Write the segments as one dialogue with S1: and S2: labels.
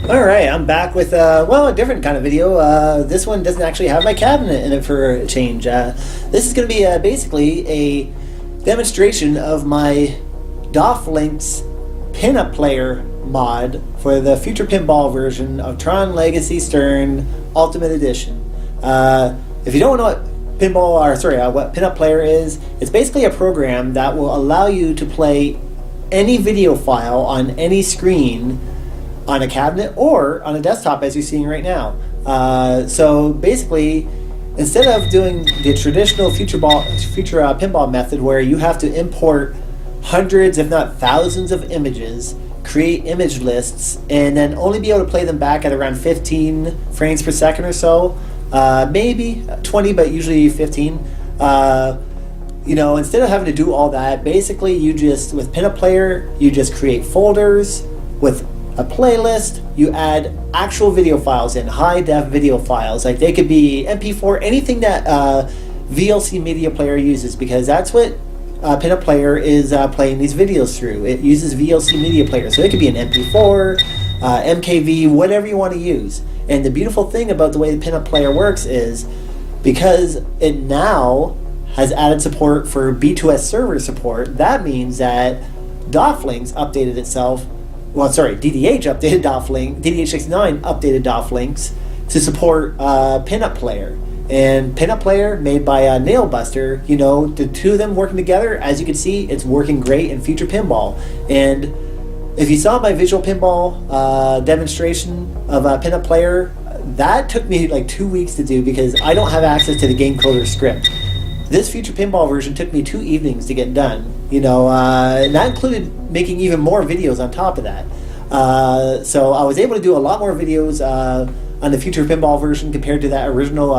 S1: Alright, I'm back with, well, a different kind of video. This one doesn't actually have my cabinet in it for a change. This is going to be basically a demonstration of my DOFLinx PinUP Player mod for the Future Pinball version of Tron Legacy Stern Ultimate Edition. If you don't know what what PinUP Player is, it's basically a program that will allow you to play any video file on any screen on a cabinet or on a desktop, as you're seeing right now. So basically, instead of doing the traditional Future Pinball method where you have to import hundreds, if not thousands of images, create image lists, and then only be able to play them back at around 15 frames per second or so, maybe 20, but usually 15. You know, instead of having to do all that, basically you just, with PinUP Player, you just create folders with a playlist, you add actual video files in, high-def video files, like they could be MP4, anything that VLC Media Player uses, because that's what PinUP Player is playing these videos through. It uses VLC Media Player, so it could be an MP4, MKV, whatever you want to use. And the beautiful thing about the way the PinUP Player works is, because it now has added support for B2S server support, that means that DOFLinx updated itself. Well, sorry, DDH updated DOFLinx, DDH69 updated DOFLinx to support PinUP Player. And PinUP Player, made by Nailbuster, you know, the two of them working together, as you can see, it's working great in Future Pinball. And if you saw my visual pinball demonstration of PinUP Player, that took me like 2 weeks to do because I don't have access to the game coder script. This Future Pinball version took me 2 evenings to get done, you know, and that included making even more videos on top of that. So I was able to do a lot more videos on the Future Pinball version compared to that original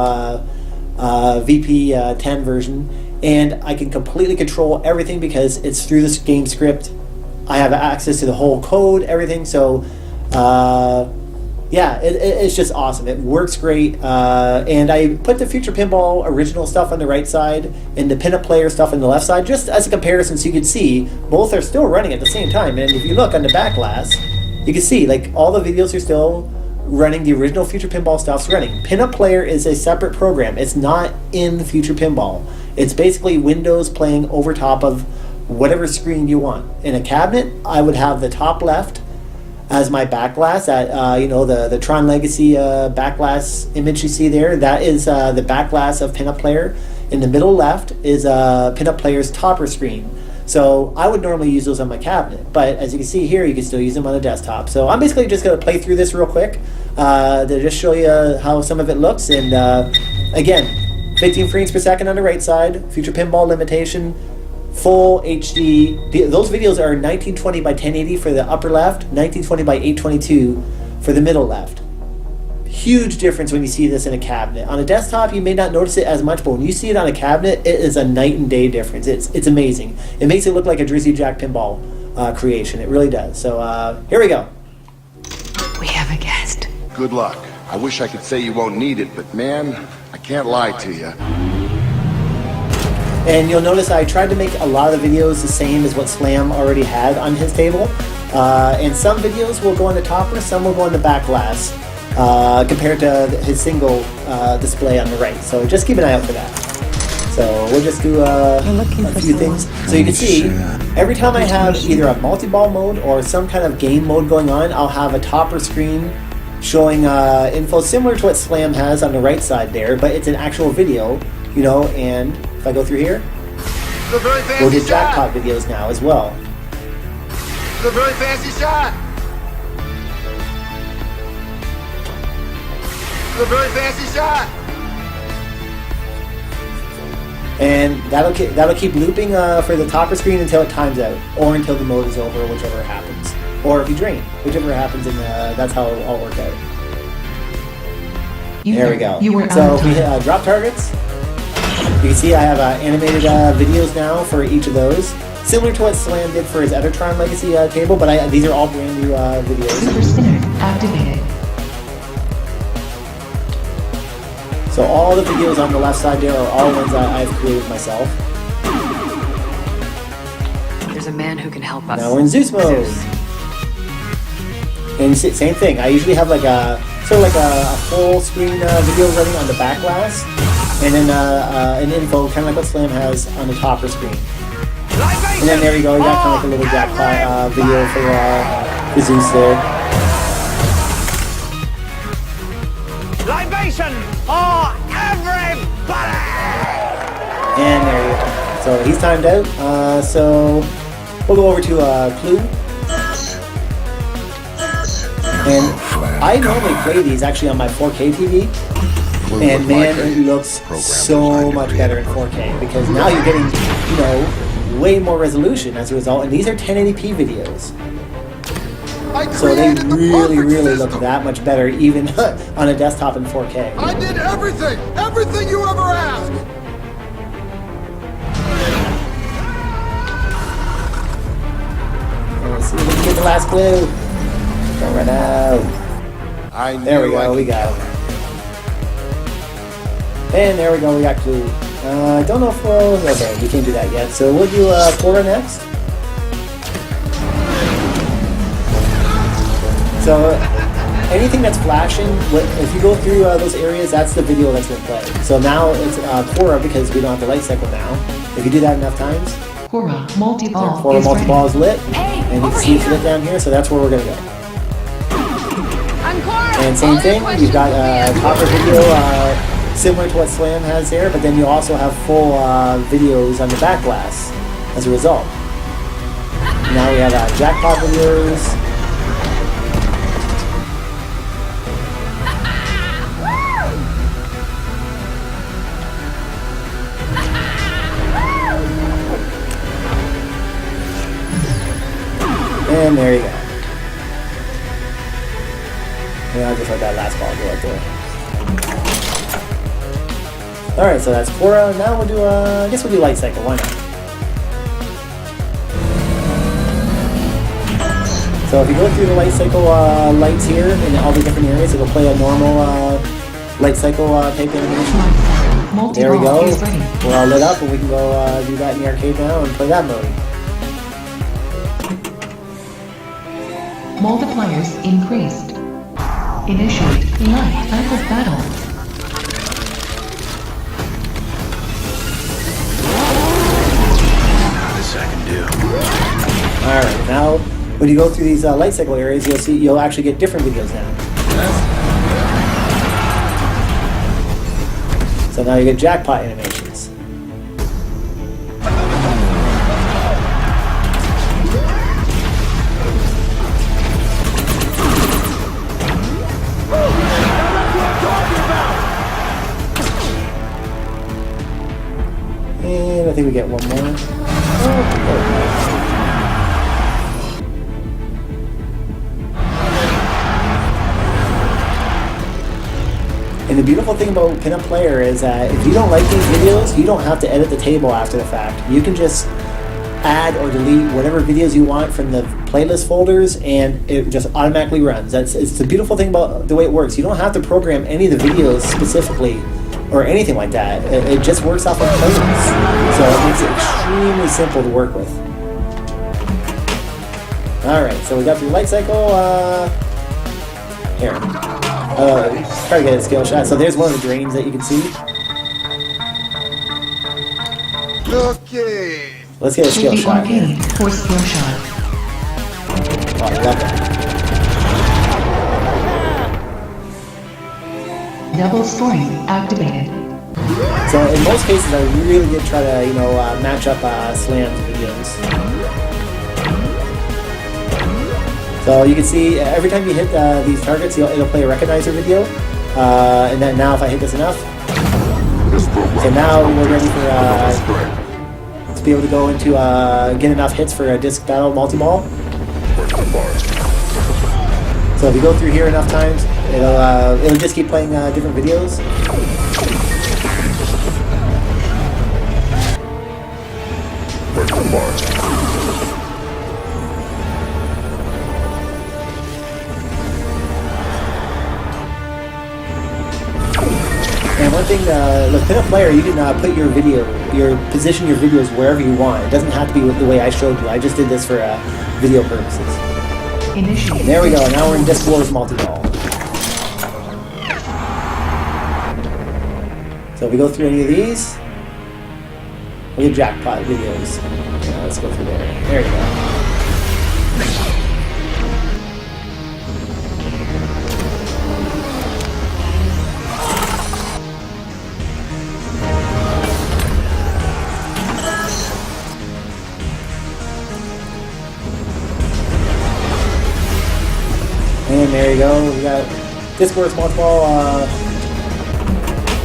S1: VP10 version, and I can completely control everything because it's through this game script. I have access to the whole code, everything, so yeah, it's just awesome. It works great, and I put the Future Pinball original stuff on the right side and the PinUP Player stuff on the left side, just as a comparison, so you can see both are still running at the same time. And if you look on the back glass, you can see like all the videos are still running. The original Future Pinball stuff's running. PinUP Player is a separate program. It's not in the Future Pinball. It's basically Windows playing over top of whatever screen you want. In a cabinet, I would have the top left as my back glass, that you know, the Tron Legacy back glass image you see there, that is the back glass of PinUP Player. In the middle left is PinUP Player's topper screen. So I would normally use those on my cabinet, but as you can see here, you can still use them on a desktop. So I'm basically just going to play through this real quick to just show you how some of it looks. And again, 15 frames per second on the right side, Future Pinball limitation, full HD. Those videos are 1920 by 1080 for the upper left, 1920 by 822 for the middle left. Huge difference when you see this in a cabinet. On a desktop, you may not notice it as much, but when you see it on a cabinet, it is a night and day difference. It's amazing. It makes it look like a Drizzy Jack pinball creation. It really does. So here we go.
S2: We have a guest.
S3: Good luck. I wish I could say you won't need it, but man, I can't lie to you.
S1: And you'll notice I tried to make a lot of the videos the same as what Slam already had on his table. And some videos will go on the topper, some will go on the back glass, compared to his single display on the right. So just keep an eye out for that. So we'll just do a few things. So you can see, every time I have either a multi-ball mode or some kind of game mode going on, I'll have a topper screen showing info similar to what Slam has on the right side there, but it's an actual video, you know. And if I go through here, we'll get jackpot videos now as well.
S3: It's a really fancy shot. It's a really fancy shot.
S1: And that'll keep looping for the topper screen until it times out, or until the mode is over, whichever happens. Or if you drain, whichever happens, and that's how it'll all work out. There we go. So we hit drop targets. You can see I have animated videos now for each of those, similar to what Slam did for his other Tron Legacy table, but these are all brand new videos.
S2: Super spinner activated.
S1: So all the videos on the left side there are all ones I've created myself.
S2: There's a man who can help us.
S1: Now we're in Zeus mode. And same thing. I usually have like a sort of like a full screen video running on the back glass, and then an info, kind of like what Slam has on the topper screen. And then there you go. You got kind of like a little jackpot video for Zeus there.
S4: Libation for everybody!
S1: And there you go. So he's timed out. So we'll go over to Clue. And I normally play these actually on my 4K TV. And man, it looks so much better in 4K because now you're getting, you know, way more resolution as a result. And these are 1080p videos. So they really look that much better even on a desktop in 4K.
S3: I did everything! Everything you ever asked!
S1: Let's see if we can get the last clue. Don't run out. There we go, we got it. And there we go, we got clue. I don't know if we'll... Okay, we can't do that yet. So we'll do Cora next. So anything that's flashing, if you go through those areas, that's the video that's going to play. So now it's Cora because we don't have the light cycle now. If you do that enough times,
S2: Cora multi-ball
S1: Cora
S2: is
S1: multi-ball is lit,
S2: Hey,
S1: and you
S2: over
S1: can see it's
S2: here.
S1: lit down here, so that's where we're going to go.
S5: I'm Cora.
S1: And same thing, you've got topper video similar to what Slam has there, but then you also have full videos on the back glass as a result. Now we have jackpot videos. And there you go. And I'll just let that last ball go right there. Alright, so that's Cora. Now we'll do, I guess we'll do light cycle. Why not? So if you go through the light cycle lights here in all the different areas, it'll play a normal light cycle type animation. There we go.
S2: Multi-ball is ready.
S1: We're all lit up and we can go do that in the arcade now and play that mode.
S2: Multipliers increased. Initiate light cycle battle.
S1: Alright, now when you go through these light cycle areas, you'll actually get different videos now. So now you get jackpot animations. And I think we get one more. And the beautiful thing about PinUP Player is that if you don't like these videos, you don't have to edit the table after the fact. You can just add or delete whatever videos you want from the playlist folders and it just automatically runs. It's the beautiful thing about the way it works. You don't have to program any of the videos specifically or anything like that. It just works off of playlists. So it makes it extremely simple to work with. Alright, so we got through light cycle. Here. Try to get a skill shot. So there's one of the drains that you can see.
S3: Okay.
S1: Let's get a skill
S2: The
S1: shot here.
S2: arcade for skill shot.
S1: Oh, I love that.
S2: Double scoring activated.
S1: So in most cases, I really did try to, match up Slam's videos. So you can see every time you hit these targets, it'll play a recognizer video. And then now if I hit this enough, so now we're ready for to be able to go into get enough hits for a disc battle multi-ball. So if you go through here enough times, it'll just keep playing different videos. And one thing, with PinUP Player, you can put position your videos wherever you want. It doesn't have to be the way I showed you. I just did this for video purposes.
S2: Initiate.
S1: There we go. Now we're in Disc Wars multi-ball. So if we go through any of these, we have jackpot videos. Yeah, let's go through there. There you go. And there you go. We got Disc Wars multi-ball.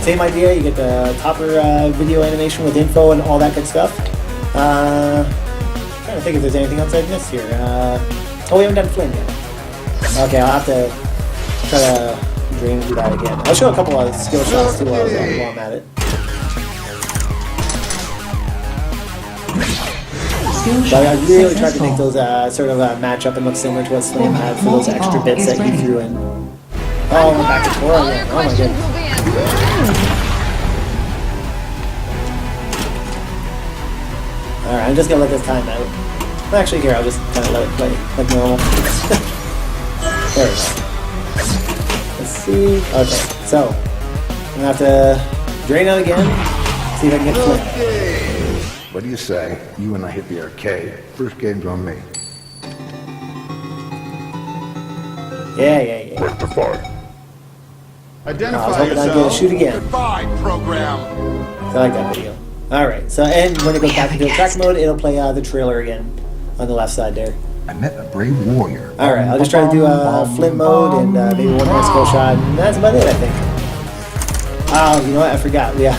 S1: Same idea, you get the topper video animation with info and all that good stuff. Trying to think if there's anything else I missed here. Oh, we haven't done Flynn yet. Okay, I'll have to try to dream through that again. I'll show a couple of skill shots too while I'm at it. But I really tried to make those sort of match up and look similar to what Slam had for those extra bits that he threw in. Oh, we're back to Tron
S5: All your
S1: again. Oh my
S5: questions
S1: goodness.
S5: will be answered.
S1: Alright, I'm just gonna let this time out. Actually, here, I'll just kind of let it play like normal. There we go. Let's see. Okay, so I'm gonna have to drain out again. See if I can get Flynn.
S3: What do you say? You and I hit the arcade. First game's on me.
S1: Yeah.
S3: Break the fire.
S1: I was hoping I'd get a shoot again.
S3: Goodbye, program.
S1: I like that video. Alright, so and when it goes back into attack mode, it'll play the trailer again on the left side there.
S3: I met a brave warrior.
S1: Alright, I'll just try to do Flint mode and maybe one more skill shot, and that's about it, I think. Oh, you know what? I forgot. Yeah.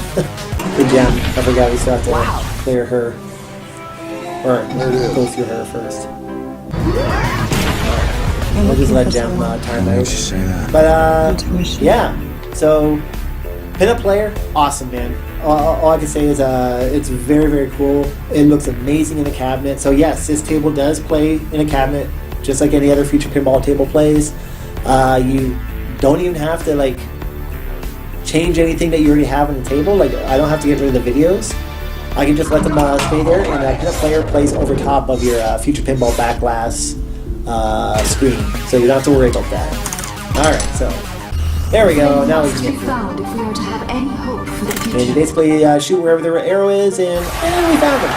S1: Good jam. I forgot we still have to clear her. Or go through her first. We'll just let Jam time out. But yeah. So PinUP Player, awesome, man. All I can say is it's very, very cool. It looks amazing in the cabinet. So yes, this table does play in a cabinet, just like any other Future Pinball table plays. You don't even have to like change anything that you already have on the table. Like I don't have to get rid of the videos. I can just let them stay there, and PinUP Player plays over top of your Future Pinball backlash screen, so you don't have to worry about that. Alright, so there we go. Now we can get
S6: found if we are to have any hope for the
S1: and
S6: future.
S1: you basically shoot wherever the arrow is, and we found him.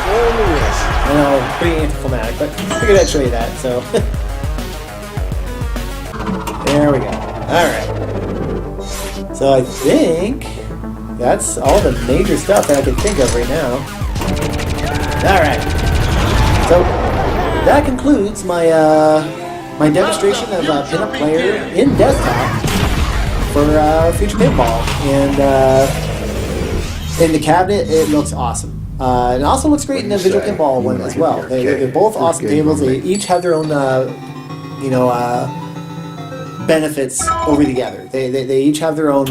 S1: I know, pretty anticlimactic, but I figured I'd show you that, so. There we go. Alright. So I think that's all the major stuff that I can think of right now. Alright. So that concludes my my demonstration of PinUP Player in desktop for Future Pinball, and in the cabinet it looks awesome. It also looks great in the Visual Pinball one as well. They're both awesome tables. They each have their own benefits over the other. They each have their own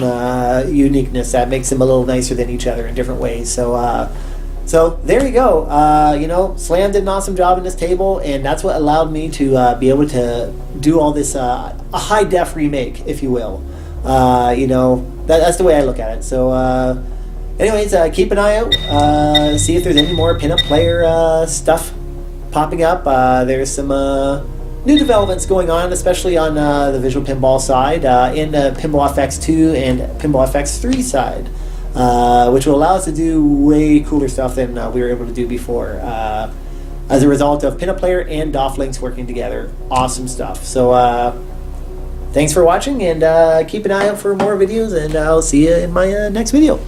S1: uniqueness that makes them a little nicer than each other in different ways. So there you go. Slam did an awesome job in this table, and that's what allowed me to be able to do all this a high def remake, if you will. That's the way I look at it. So anyways, keep an eye out. See if there's any more PinUP Player stuff popping up. There's some new developments going on, especially on the Visual Pinball side, in the Pinball FX2 and Pinball FX3 side, which will allow us to do way cooler stuff than we were able to do before. As a result of PinUP Player and DOFLinx working together. Awesome stuff. So thanks for watching, and keep an eye out for more videos, and I'll see you in my next video.